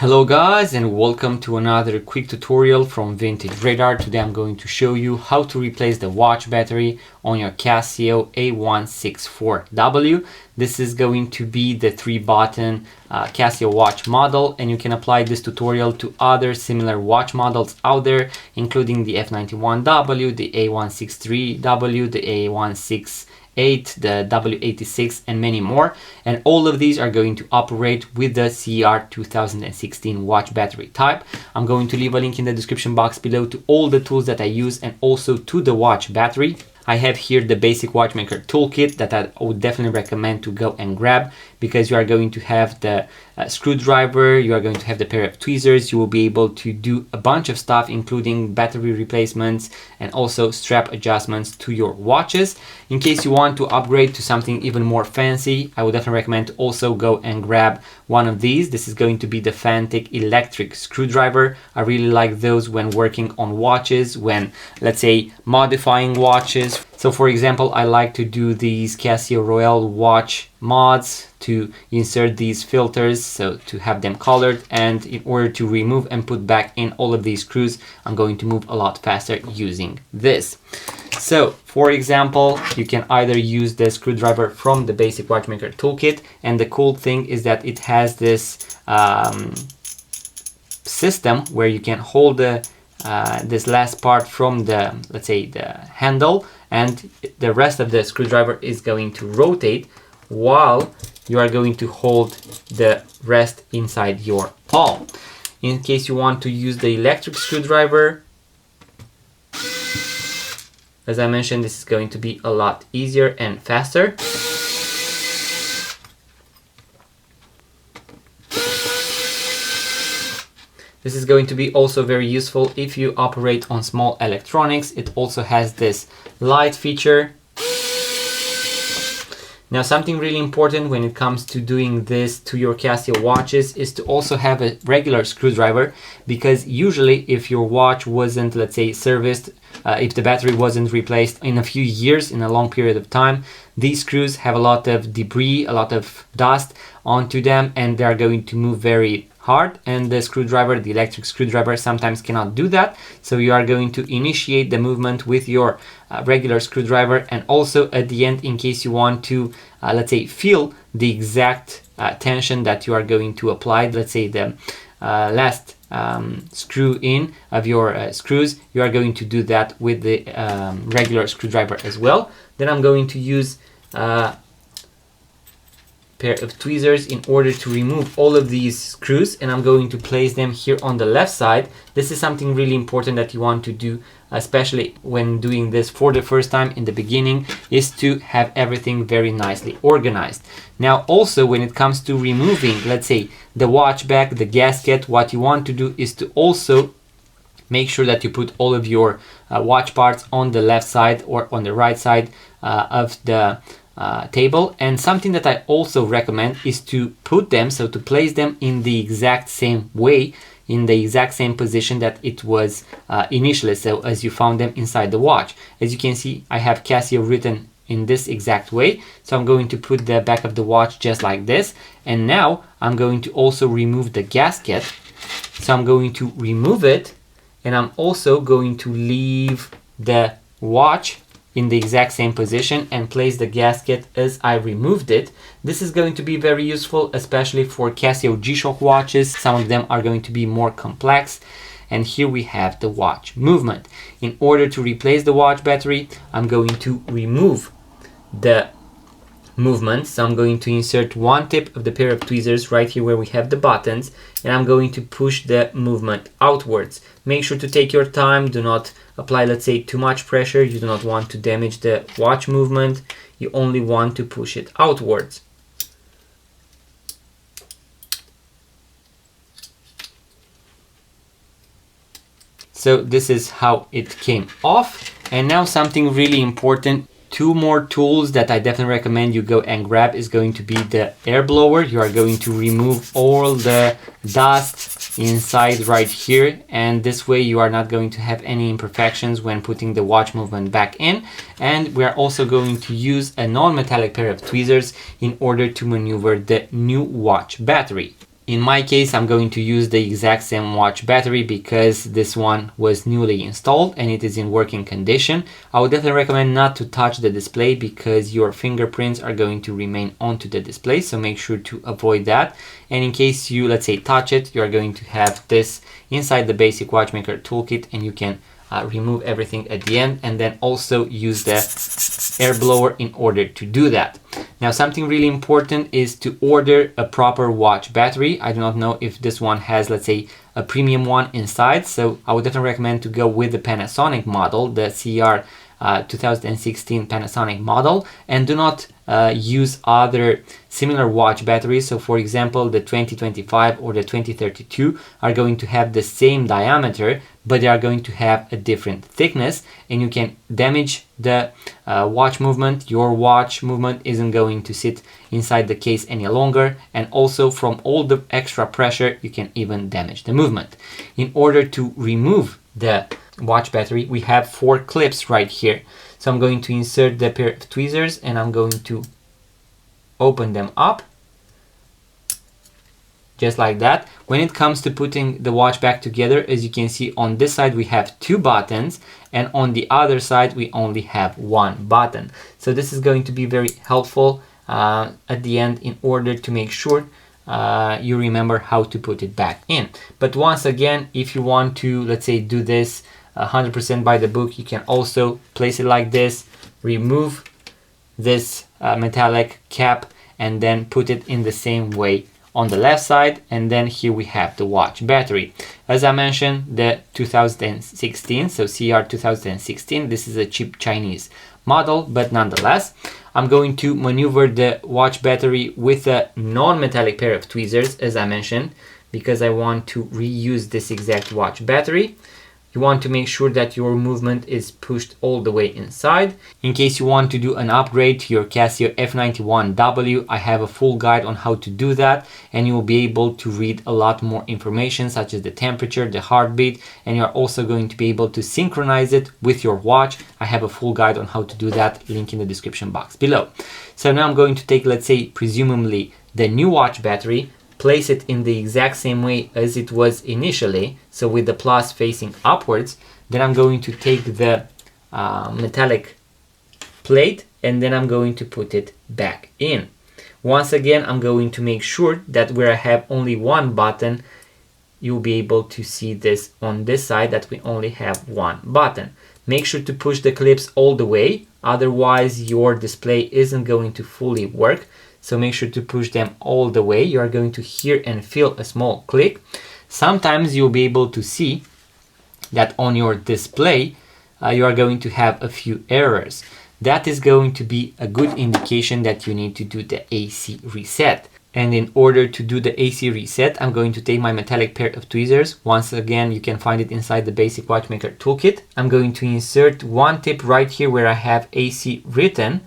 Hello guys, and welcome to another quick tutorial from Vintage Radar. Today I'm going to show you how to replace the watch battery on your Casio A164W. This is going to be the 3-button Casio watch model, and you can apply this tutorial to other similar watch models out there, including the F91W, the A163W, the A168, the W86, and many more. And all of these are going to operate with the CR 2016 watch battery type. I'm going to leave a link in the description box below to all the tools that I use and also to the watch battery. I have here the basic watchmaker toolkit that I would definitely recommend to go and grab, because you are going to have the screwdriver, you are going to have the pair of tweezers, you will be able to do a bunch of stuff including battery replacements and also strap adjustments to your watches. In case you want to upgrade to something even more fancy, I would definitely recommend to also go and grab one of these. This is going to be the Fantic electric screwdriver. I really like those when working on watches, when, let's say, modifying watches. So for example, I like to do these Casio Royale watch mods to insert these filters, so to have them colored, and in order to remove and put back in all of these screws, I'm going to move a lot faster using this. So for example, you can either use the screwdriver from the basic watchmaker toolkit, and the cool thing is that it has this system where you can hold the this last part from the, let's say, the handle, and the rest of the screwdriver is going to rotate while you are going to hold the rest inside your palm. In case you want to use the electric screwdriver, as I mentioned, this is going to be a lot easier and faster. This is going to be also very useful if you operate on small electronics. It also has this light feature. Now, something really important when it comes to doing this to your Casio watches is to also have a regular screwdriver, because usually if your watch wasn't, let's say, serviced, if the battery wasn't replaced in a few years, in a long period of time, these screws have a lot of debris, a lot of dust onto them, and they are going to move very hard, and the screwdriver, the electric screwdriver, sometimes cannot do that. So you are going to initiate the movement with your regular screwdriver, and also at the end, in case you want to, let's say, feel the exact tension that you are going to apply, let's say the last screw in of your screws, you are going to do that with the regular screwdriver as well. Then I'm going to use pair of tweezers in order to remove all of these screws, and I'm going to place them here on the left side. This is something really important that you want to do, especially when doing this for the first time in the beginning, is to have everything very nicely organized. Now also, when it comes to removing, let's say, the watch back, the gasket, what you want to do is to also make sure that you put all of your watch parts on the left side or on the right side of the table. And something that I also recommend is to put them, so to place them in the exact same way, in the exact same position that it was initially, so as you found them inside the watch. As you can see, I have Casio written in this exact way, so I'm going to put the back of the watch just like this. And now I'm going to also remove the gasket, so I'm going to remove it, and I'm also going to leave the watch in the exact same position and place the gasket as I removed it. This is going to be very useful, especially for Casio G-Shock watches. Some of them are going to be more complex. And here we have the watch movement. In order to replace the watch battery, I'm going to remove the movement. So I'm going to insert one tip of the pair of tweezers right here where we have the buttons, and I'm going to push the movement outwards. Make sure to take your time. Do not apply, let's say, too much pressure. You do not want to damage the watch movement. You only want to push it outwards. So this is how it came off. And now something really important. Two more tools that I definitely recommend you go and grab is going to be the air blower. You are going to remove all the dust inside right here, and this way you are not going to have any imperfections when putting the watch movement back in. And we are also going to use a non-metallic pair of tweezers in order to maneuver the new watch battery. In my case, I'm going to use the exact same watch battery because this one was newly installed and it is in working condition. I would definitely recommend not to touch the display because your fingerprints are going to remain onto the display, so make sure to avoid that. And in case you, let's say, touch it, you are going to have this inside the basic watchmaker toolkit, and you can remove everything at the end, and then also use the air blower in order to do that. Now, something really important is to order a proper watch battery. I do not know if this one has, let's say, a premium one inside, so I would definitely recommend to go with the Panasonic model, the CR 2016 Panasonic model, and do not use other similar watch batteries. So for example, the 2025 or the 2032 are going to have the same diameter, but they are going to have a different thickness, and you can damage the watch movement. Your watch movement isn't going to sit inside the case any longer, and also from all the extra pressure you can even damage the movement. In order to remove the watch battery, we have 4 clips right here. So I'm going to insert the pair of tweezers and I'm going to open them up just like that. When it comes to putting the watch back together, as you can see, on this side we have 2 buttons, and on the other side we only have 1 button. So this is going to be very helpful at the end in order to make sure you remember how to put it back in. But once again, if you want to, let's say, do this 100% by the book, you can also place it like this, remove this metallic cap, and then put it in the same way on the left side, and then here we have the watch battery. As I mentioned, the 2016, so CR 2016, this is a cheap Chinese model, but nonetheless, I'm going to maneuver the watch battery with a non-metallic pair of tweezers, as I mentioned, because I want to reuse this exact watch battery. You want to make sure that your movement is pushed all the way inside. In case you want to do an upgrade to your Casio A164W, I have a full guide on how to do that, and you will be able to read a lot more information such as the temperature, the heartbeat, and you're also going to be able to synchronize it with your watch. I have a full guide on how to do that, link in the description box below. So now I'm going to take, let's say, presumably the new watch battery, place it in the exact same way as it was initially, so with the plus facing upwards. Then I'm going to take the metallic plate, and then I'm going to put it back in. Once again, I'm going to make sure that where I have only 1 button, you'll be able to see this on this side that we only have 1 button. Make sure to push the clips all the way, otherwise your display isn't going to fully work. So make sure to push them all the way. You are going to hear and feel a small click. Sometimes you'll be able to see that on your display you are going to have a few errors. That is going to be a good indication that you need to do the AC reset. And in order to do the AC reset, I'm going to take my metallic pair of tweezers. Once again, you can find it inside the basic watchmaker toolkit. I'm going to insert 1 tip right here where I have AC written,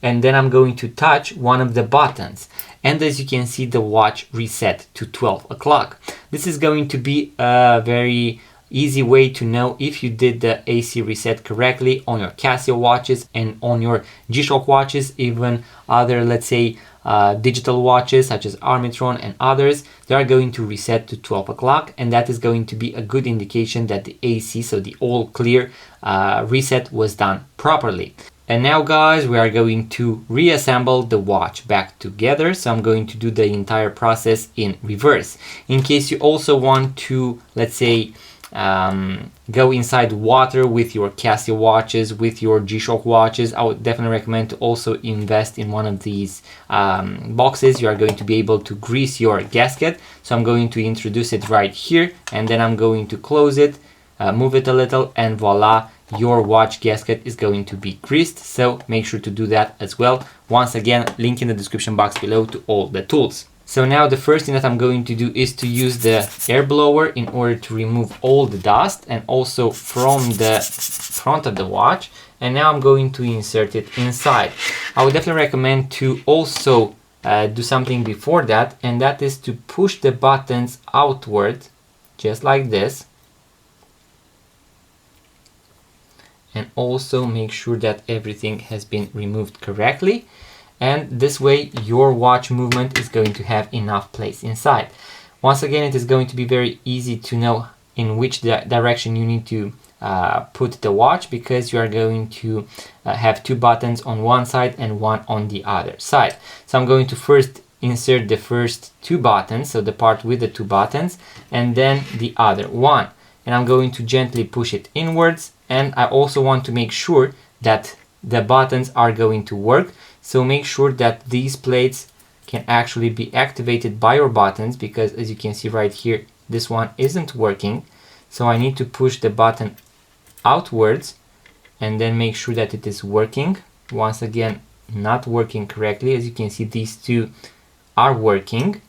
and then I'm going to touch one of the buttons, and as you can see, the watch reset to 12 o'clock. This is going to be a very easy way to know if you did the AC reset correctly on your Casio watches and on your G-Shock watches, even other, let's say, digital watches such as Armitron and others. They are going to reset to 12 o'clock, and that is going to be a good indication that the AC, so the all clear reset, was done properly. And now, guys, we are going to reassemble the watch back together. So I'm going to do the entire process in reverse. In case you also want to, let's say, go inside water with your Casio watches, with your G-Shock watches, I would definitely recommend to also invest in one of these boxes. You are going to be able to grease your gasket. So I'm going to introduce it right here, and then I'm going to close it, move it a little, and voila, your watch gasket is going to be greased. So make sure to do that as well. Once again, link in the description box below to all the tools. So now the first thing that I'm going to do is to use the air blower in order to remove all the dust, and also from the front of the watch. And now I'm going to insert it inside. I would definitely recommend to also do something before that, and that is to push the buttons outward just like this, and also make sure that everything has been removed correctly. and this way your watch movement is going to have enough place inside. Once again, it is going to be very easy to know in which direction you need to put the watch, because you are going to have two buttons on one side and one on the other side. So I'm going to first insert the first two buttons, so the part with the two buttons, and then the other one. And I'm going to gently push it inwards, and I also want to make sure that the buttons are going to work. So make sure that these plates can actually be activated by your buttons, because as you can see right here, this one isn't working. So I need to push the button outwards and then make sure that it is working. Once again, not working correctly. As you can see, these two are working.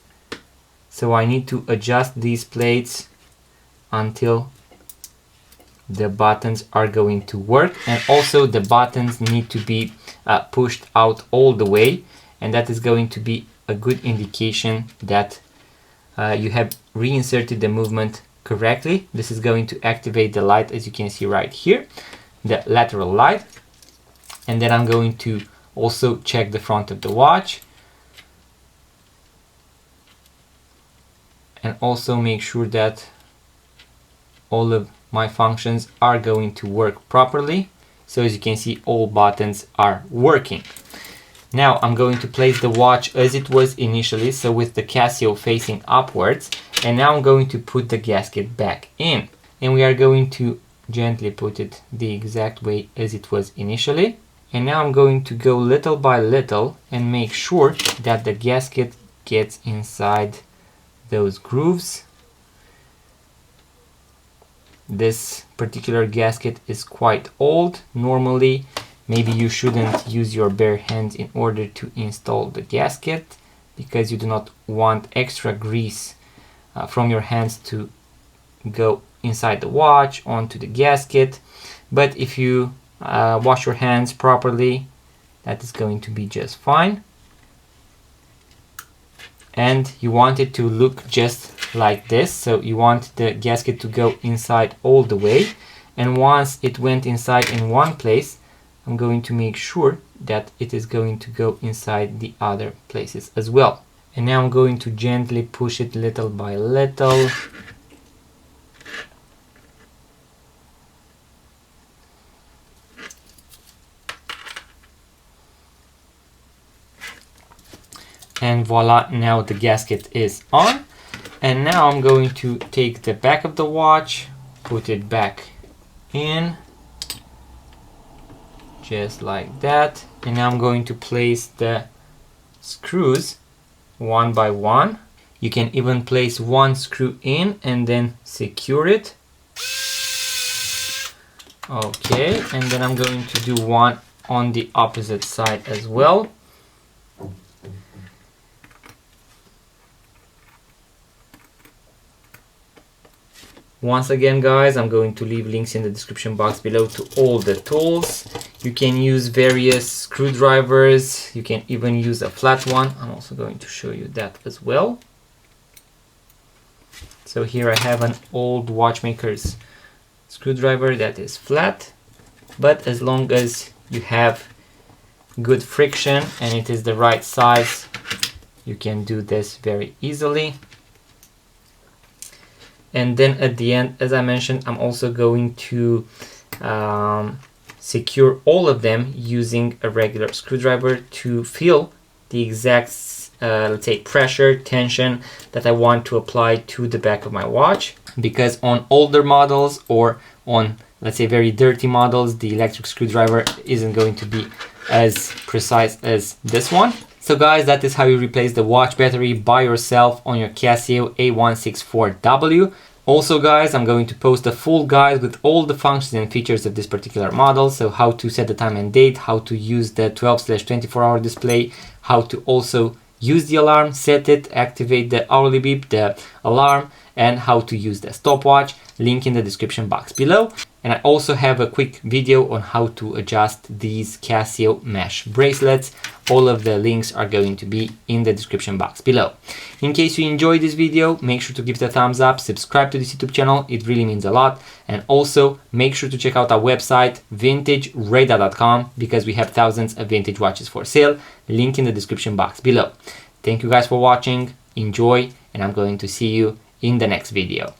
So I need to adjust these plates until the buttons are going to work, and also the buttons need to be pushed out all the way, and that is going to be a good indication that you have reinserted the movement correctly. This is going to activate the light, as you can see right here, the lateral light. And then I'm going to also check the front of the watch and also make sure that all of my functions are going to work properly. So as you can see, all buttons are working. Now I'm going to place the watch as it was initially, so with the Casio facing upwards, and now I'm going to put the gasket back in, and we are going to gently put it the exact way as it was initially. And now I'm going to go little by little and make sure that the gasket gets inside those grooves. This particular gasket is quite old. Normally, maybe you shouldn't use your bare hands in order to install the gasket, because you do not want extra grease from your hands to go inside the watch onto the gasket. But if you wash your hands properly, that is going to be just fine. And you want it to look just like this, so you want the gasket to go inside all the way. And once it went inside in one place, I'm going to make sure that it is going to go inside the other places as well. And now I'm going to gently push it little by little. And voila, now the gasket is on. And now I'm going to take the back of the watch, put it back in, just like that. And now I'm going to place the screws one by one. You can even place one screw in and then secure it. Okay, and then I'm going to do one on the opposite side as well. Once again, guys, I'm going to leave links in the description box below to all the tools. You can use various screwdrivers. You can even use a flat one. I'm also going to show you that as well. So here I have an old watchmaker's screwdriver that is flat, but as long as you have good friction and it is the right size, you can do this very easily. And then at the end, as I mentioned, I'm also going to secure all of them using a regular screwdriver to feel the exact, let's say, pressure, tension that I want to apply to the back of my watch. Because on older models or on, let's say, very dirty models, the electric screwdriver isn't going to be as precise as this one. So guys, that is how you replace the watch battery by yourself on your Casio A164W. Also guys, I'm going to post a full guide with all the functions and features of this particular model. So how to set the time and date, how to use the 12/24-hour display, how to also use the alarm, set it, activate the hourly beep, the alarm, and how to use the stopwatch. Link in the description box below. And I also have a quick video on how to adjust these Casio mesh bracelets. All of the links are going to be in the description box below. In case you enjoyed this video, make sure to give it a thumbs up, subscribe to this YouTube channel, it really means a lot. And also make sure to check out our website, vintageradar.com, because we have thousands of vintage watches for sale. Link in the description box below. Thank you guys for watching, enjoy, and I'm going to see you in the next video.